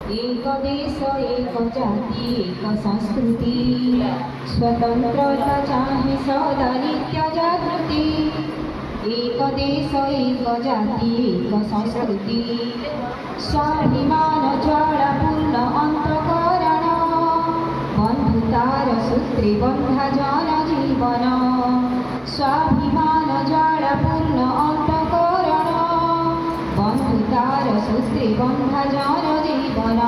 एक देश एक जाति एक संस्कृति स्वतंत्रता चाहे सदा नित्य जागृति। एक देश एक जाति एक संस्कृति स्वाभिमान ज्वाला पूर्ण अंतकरण बंधुतार सूत्रे बंधा जन जीवन स्वाभिमान ज्वाला पूर्ण अंतकरण बंधुतार सूत्रे बंधा जन जीवन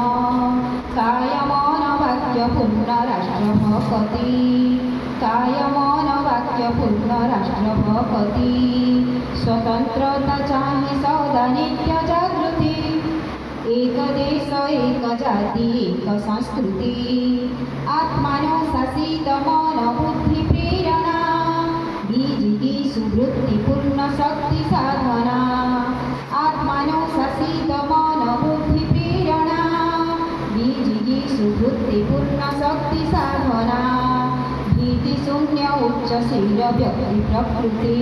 काय मन वाक्य पूर्ण राष्ट्र भक्ति काय मन वाक्य पूर्ण राष्ट्र भक्ति स्वतंत्रता चाहे सदा नित्य जागृति। एक देश एक जाति एक संस्कृति आत्मानो शासित मन बुद्धि प्रेरणा बीजिकी सुवृत्ति पूर्ण शक्ति साधना आत्मानो शासित मन बुद्धि प्रेरणा बीजिकी सुवृत्ति पूर्ण शक्ति साधना भीति शून्य उच्चशील व्यक्ति प्रकृति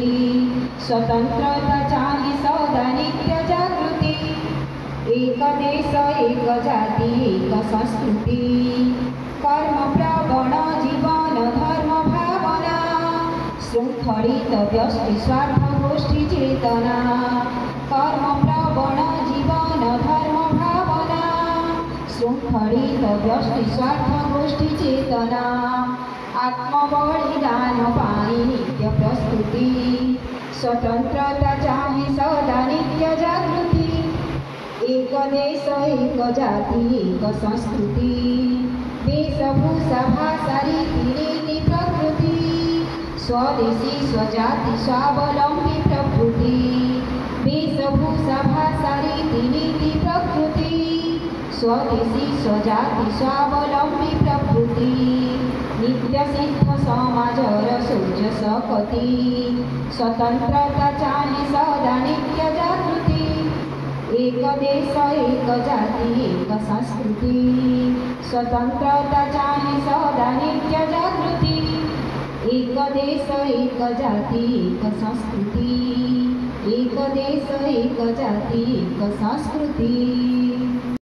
स्वतंत्रता चाहे सदा नित्य जागृति। एक देश एक जाति एक संस्कृति कर्म प्रवण जीवन धर्म भावना शृंखलित व्यष्टि स्वार्थ गोष्ठी चेतना कर्म प्रवण जीवन धर्म भावना शृंखलित व्यष्टि स्वार्थ गोष्ठी चेतना आत्मबलिदान पाई नित्य प्रस्तुति स्वतंत्रता चाहे सदा नित्य जागृति। एक देश एक जाति एक संस्कृति वेशभूषा भाषा रीति नीति प्रकृति स्वदेशी स्वजाति स्वावलंबी प्रकृति वेशभूषा भाषा रीति नीति प्रकृति स्वदेशी स्वजाति स्वावलंबी प्रकृति नित्य सिद्ध समाजर सूर्य सकति स्वतंत्रता चाहे सदा नित्य जागृति। एक देश एक जाति एक संस्कृति स्वतंत्रता चाहे सदा नित्य जागृति। एक देश एक जाति एक संस्कृति एक देश एक जाति एक संस्कृति।